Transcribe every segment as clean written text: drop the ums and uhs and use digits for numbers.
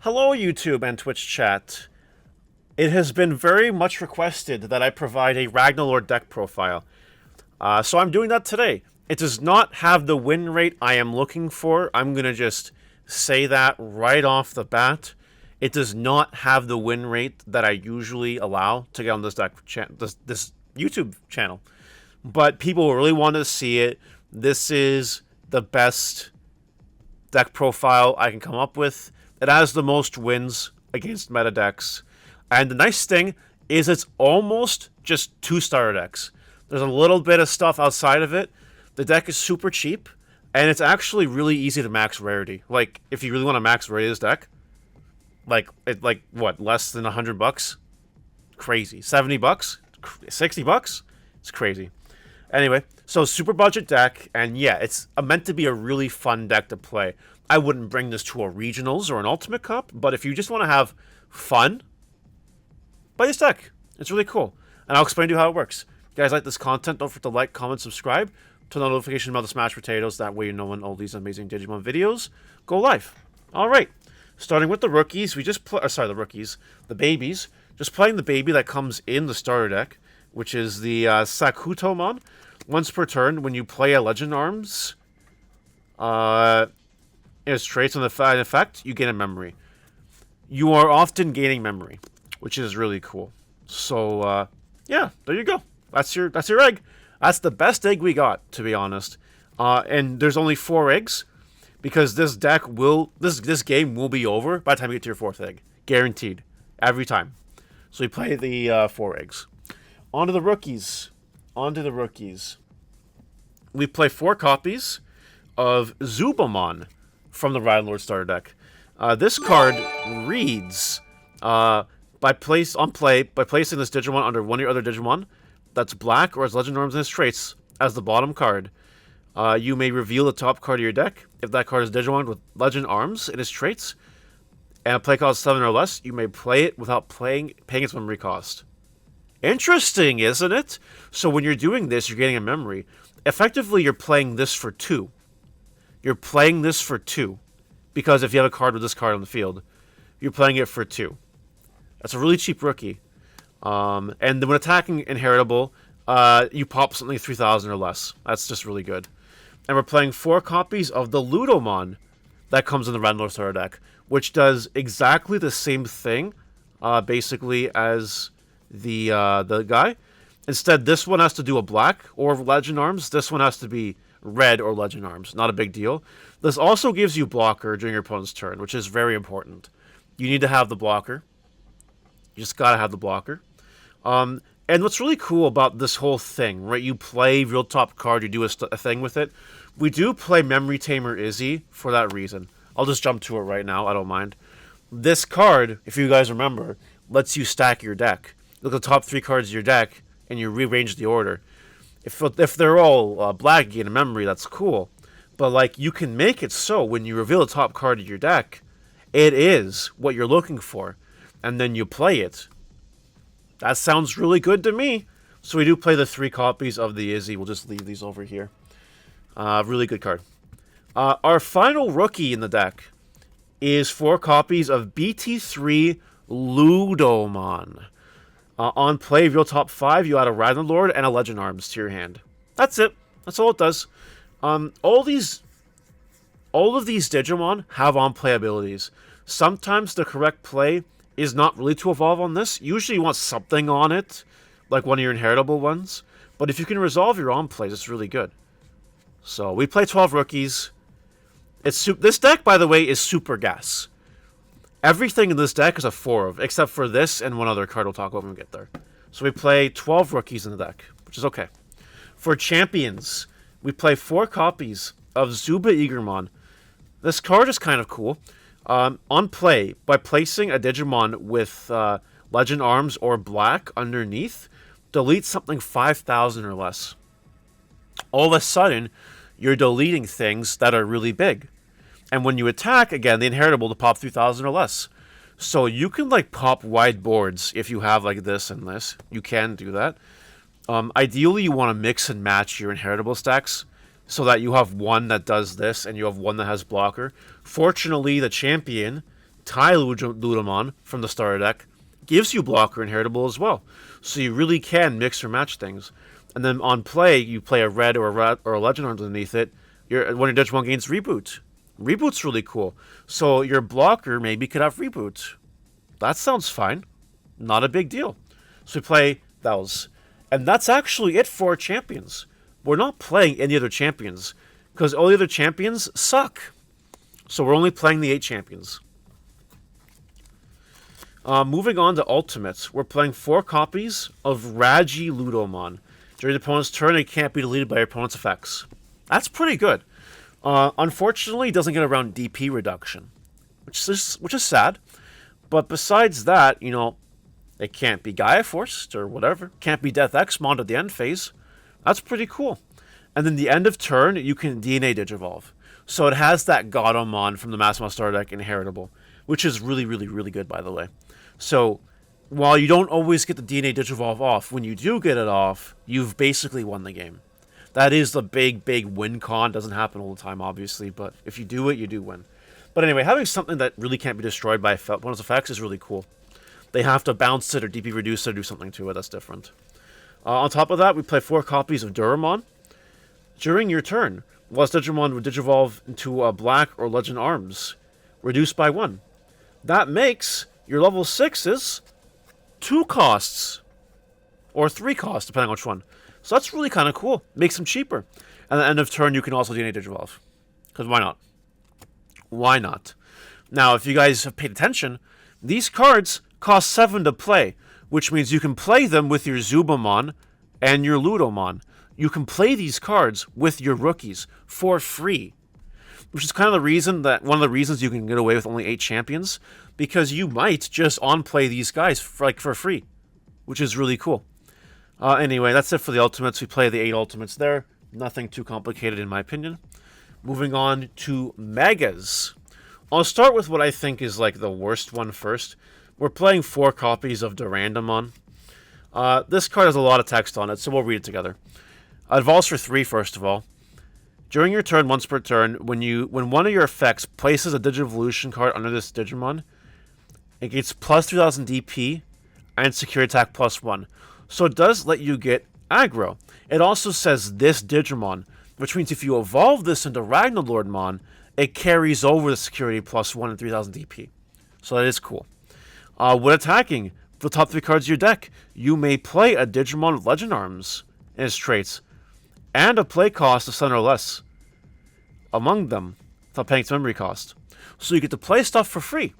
Hello, YouTube and Twitch chat. It has been very much requested that I provide a Ragnalord deck profile. So I'm doing that today. It does not have the win rate I am looking for. I'm going to just say that right off the bat. It does not have the win rate that I usually allow to get on this this YouTube channel. But people really want to see it. This is the best deck profile I can come up with. It has the most wins against meta decks. And the nice thing is it's almost just 2 starter decks. There's a little bit of stuff outside of it. The deck is super cheap, and it's actually really easy to max rarity. Like, if you really want to max rarity this deck, what, less than $100? Crazy. $70? $60? It's crazy. Anyway, so super budget deck, and yeah, it's meant to be a really fun deck to play. I wouldn't bring this to a regionals or an ultimate cup, but if you just want to have fun, buy this deck. It's really cool, and I'll explain to you how it works. If you guys like this content, don't forget to like, comment, subscribe, turn on notification about the smashed potatoes. That way you know when all these amazing Digimon videos go live. All right, starting with the rookies, we just play. The rookies, the babies. Just playing the baby that comes in the starter deck, which is the Sakutomon. Once per turn, when you play a Legend Arms, its traits on the effect, you gain a memory. You are often gaining memory, which is really cool. So, yeah, there you go. That's your egg. That's the best egg we got, to be honest. And there's only 4 eggs, because this game will be over by the time you get to your 4th egg. Guaranteed. Every time. So we play the 4 eggs. On to the rookies. We play 4 copies of Zubamon from the Ragnalord starter deck. This card reads, by placing this Digimon under one of your other Digimon that's black or has Legend Arms in its traits as the bottom card, you may reveal the top card of your deck. If that card is Digimon with Legend Arms in its traits, and a play cost 7 or less, you may play it without paying its memory cost. Interesting, isn't it? So when you're doing this, you're getting a memory. Effectively, you're playing this for 2. You're playing this for 2. Because if you have a card with this card on the field, you're playing it for 2. That's a really cheap rookie. And then when attacking Inheritable, you pop something 3,000 or less. That's just really good. And we're playing 4 copies of the Ludomon that comes in the Ragnalord starter deck, which does exactly the same thing, basically, as the guy. Instead, this one has to do a black or Legend Arms. This one has to be red or Legend Arms. Not a big deal. This also gives you blocker during your opponent's turn, which is very important. You need to have the blocker. You just gotta have the blocker. And what's really cool about this whole thing, right? You play real top card, you do a thing with it. We do play Memory Tamer Izzy for that reason. I'll just jump to it right now, I don't mind. This card, if you guys remember, lets you stack your deck. Look at the top 3 cards of your deck, and you rearrange the order. If they're all black, you get a memory, that's cool. But, like, you can make it so when you reveal the top card of your deck, it is what you're looking for. And then you play it. That sounds really good to me. So we do play the 3 copies of the Izzy. We'll just leave these over here. Really good card. Our final rookie in the deck is 4 copies of BT3 Ludomon. On play, reveal top 5, you add a Ragnalord and a Legend Arms to your hand. That's it. That's all it does. All of these Digimon have on-play abilities. Sometimes the correct play is not really to evolve on this. Usually you want something on it, like one of your inheritable ones. But if you can resolve your on-plays, it's really good. So we play 12 rookies. This deck, by the way, is super gas. Everything in this deck is a 4 of, except for this and one other card we'll talk about when we get there. So we play 12 rookies in the deck, which is okay. For champions, we play 4 copies of Zuba Eagermon. This card is kind of cool. On play, by placing a Digimon with Legend Arms or black underneath, delete something 5,000 or less. All of a sudden, you're deleting things that are really big. And when you attack, again, the inheritable to pop 3,000 or less. So you can, like, pop wide boards if you have, like, this and this. You can do that. Ideally, you want to mix and match your inheritable stacks so that you have one that does this and you have one that has blocker. Fortunately, the champion Ludamon from the starter deck gives you blocker and heritable as well. So you really can mix or match things. And then on play, you play a red or a legend underneath it. When your Digimon gains reboot. Reboot's really cool. So your blocker maybe could have reboot. That sounds fine. Not a big deal. So we play those. And that's actually it for champions. We're not playing any other champions, because all the other champions suck. So we're only playing the 8 champions. Moving on to Ultimates, we're playing 4 copies of Ragnalordmon. During the opponent's turn, it can't be deleted by your opponent's effects. That's pretty good. Unfortunately, it doesn't get around DP reduction, which is sad. But besides that, you know, it can't be Gaia Forced or whatever. Can't be Death Xmon at the end phase. That's pretty cool. And then the end of turn, you can DNA Digivolve. So it has that Godomon from the Massimo starter deck inheritable, which is really, really, really good, by the way. So while you don't always get the DNA Digivolve off, when you do get it off, you've basically won the game. That is the big, big win con. Doesn't happen all the time, obviously, but if you do it, you do win. But anyway, having something that really can't be destroyed by opponent's effects is really cool. They have to bounce it or DP reduce it or do something to it. That's different. On top of that, we play 4 copies of Duramon. During your turn, whilst Digimon would Digivolve into a Black or Legend Arms, reduced by 1. That makes your level 6s 2 costs. Or 3 costs, depending on which one. So that's really kind of cool. Makes them cheaper. And at the end of turn, you can also DNA Digivolve. Because why not? Why not? Now, if you guys have paid attention, these cards cost 7 to play, which means you can play them with your Zubamon and your Ludomon. You can play these cards with your rookies for free, which is kind of one of the reasons you can get away with only 8 champions, because you might just on-play these guys for free, which is really cool. Anyway, that's it for the Ultimates. We play the 8 Ultimates there. Nothing too complicated in my opinion. Moving on to Megas. I'll start with what I think is like the worst one first. We're playing 4 copies of Durandamon. This card has a lot of text on it, so we'll read it together. It evolves for 3, first of all. During your turn, once per turn, when one of your effects places a Digivolution card under this Digimon, it gets plus 3000 DP and security attack plus 1. So it does let you get aggro. It also says this Digimon, which means if you evolve this into Ragnalordmon, it carries over the security plus 1 and 3000 DP. So that is cool. When attacking, for the top 3 cards of your deck, you may play a Digimon with Legend Arms in its traits, and a play cost of 7 or less among them, without paying its memory cost. So you get to play stuff for free,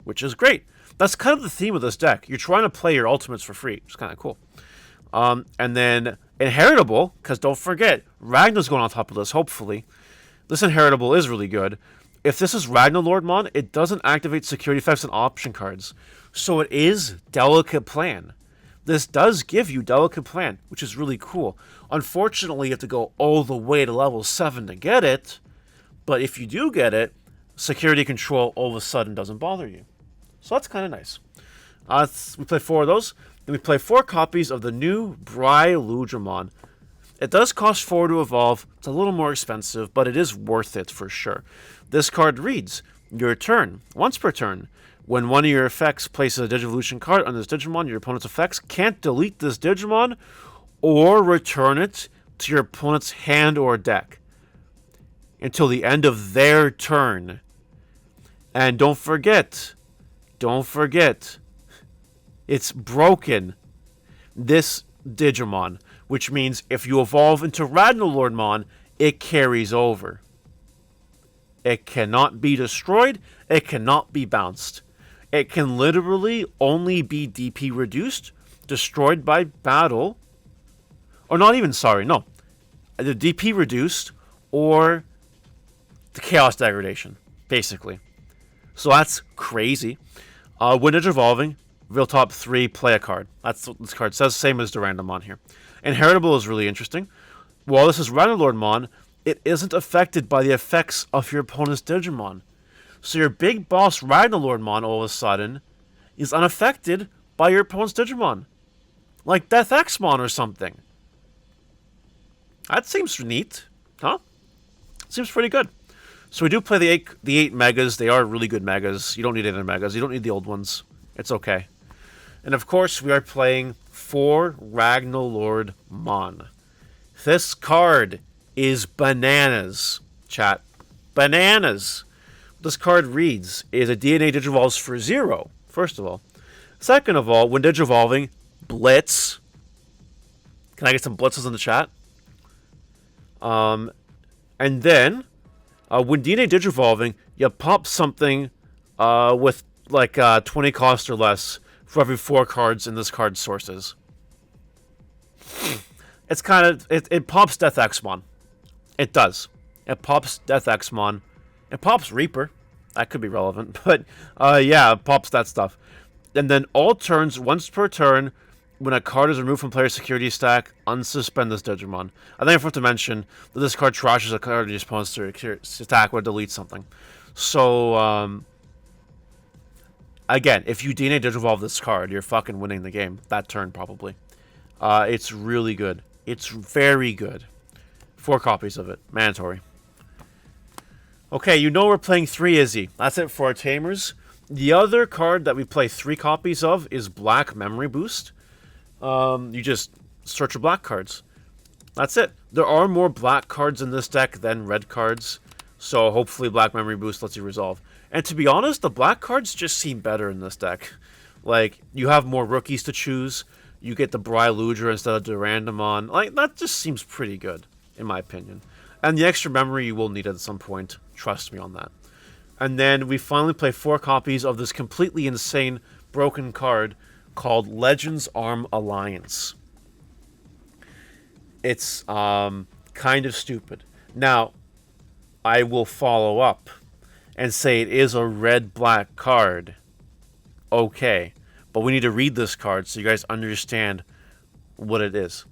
which is great. That's kind of the theme of this deck. You're trying to play your ultimates for free, which is kind of cool. And then Inheritable, because don't forget, Ragnar's going on top of this, hopefully. This Inheritable is really good. If this is Ragnalordmon, it doesn't activate security effects and option cards. So it is Delicate Plan. This does give you Delicate Plan, which is really cool. Unfortunately, you have to go all the way to level 7 to get it. But if you do get it, security control all of a sudden doesn't bother you. So that's kind of nice. We play 4 of those. Then we play 4 copies of the new Ragnalordmon. It does cost 4 to evolve. It's a little more expensive, but it is worth it for sure. This card reads, your turn, once per turn. When one of your effects places a Digivolution card on this Digimon, your opponent's effects can't delete this Digimon or return it to your opponent's hand or deck until the end of their turn. And don't forget, it's broken. This Digimon, which means if you evolve into Ragnalordmon, it carries over. It cannot be destroyed. It cannot be bounced. It can literally only be DP reduced, destroyed by battle, or not even, sorry, no. The DP reduced or the Chaos Degradation, basically. So that's crazy. When it's evolving, real top 3, play a card. That's what this card says, same as Durandamon here. Inheritable is really interesting. While this is Ragnalordmon, it isn't affected by the effects of your opponent's Digimon. So your big boss Ragnalordmon all of a sudden is unaffected by your opponent's Digimon. Like Death Xmon or something. That seems neat, huh? Seems pretty good. So we do play the eight megas. They are really good megas. You don't need any megas. You don't need the old ones. It's okay. And of course, we are playing for Ragnalordmon. This card is bananas, chat. Bananas. This card reads is a DNA Digivolves for 0, first of all. Second of all, when Digivolving, Blitz. Can I get some blitzes in the chat? And then, when DNA Digivolving, you pop something with like 20 cost or less for every 4 cards in this card's sources. It's kind of... It pops Death Xmon. It does. It pops Death Xmon. It pops Reaper. That could be relevant. But, yeah, it pops that stuff. And then all turns, once per turn, when a card is removed from player's security stack, unsuspend this Digimon. I think I forgot to mention that this card trashes a card in response to attack or delete something. So, again, if you DNA Digivolve this card, you're fucking winning the game. That turn, probably. It's really good. It's very good. 4 copies of it. Mandatory. Okay, you know we're playing 3 Izzy. That's it for our Tamers. The other card that we play 3 copies of is Black Memory Boost. You just search for black cards. That's it. There are more black cards in this deck than red cards. So hopefully Black Memory Boost lets you resolve. And to be honest, the black cards just seem better in this deck. Like, you have more rookies to choose. You get the Bryludra instead of Durandamon. Like, that just seems pretty good, in my opinion. And the extra memory you will need at some point. Trust me on that. And then we finally play 4 copies of this completely insane broken card called Legends Arm Alliance. It's kind of stupid. Now, I will follow up and say it is a red-black card. Okay. But we need to read this card so you guys understand what it is.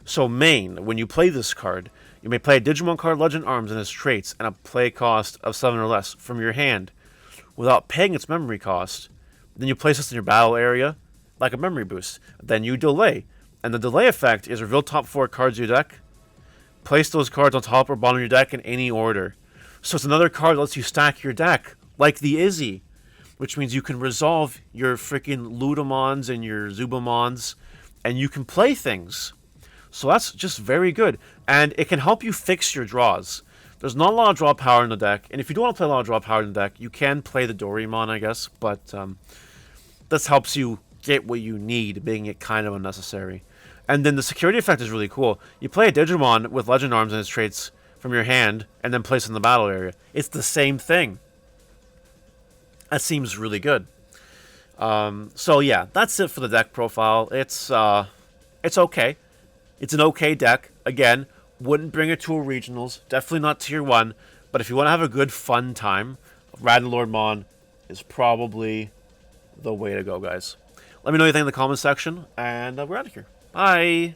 So main, when you play this card, you may play a Digimon card Legend Arms and its traits and a play cost of 7 or less from your hand without paying its memory cost. Then you place this in your battle area like a memory boost. Then you delay. And the delay effect is reveal top 4 cards of your deck. Place those cards on top or bottom of your deck in any order. So it's another card that lets you stack your deck, like the Izzy. Which means you can resolve your freaking Ludamons and your Zubamons, and you can play things. So that's just very good. And it can help you fix your draws. There's not a lot of draw power in the deck, and if you do want to play a lot of draw power in the deck, you can play the Doraemon, I guess, but this helps you get what you need, making it kind of unnecessary. And then the security effect is really cool. You play a Digimon with Legend Arms and its traits from your hand, and then place it in the battle area. It's the same thing. That seems really good. So yeah, that's it for the deck profile. It's okay. It's an okay deck. Again, wouldn't bring it to a regionals. Definitely not tier 1. But if you want to have a good fun time, Ragnalordmon is probably the way to go, guys. Let me know what you think in the comments section, and we're out of here. Bye!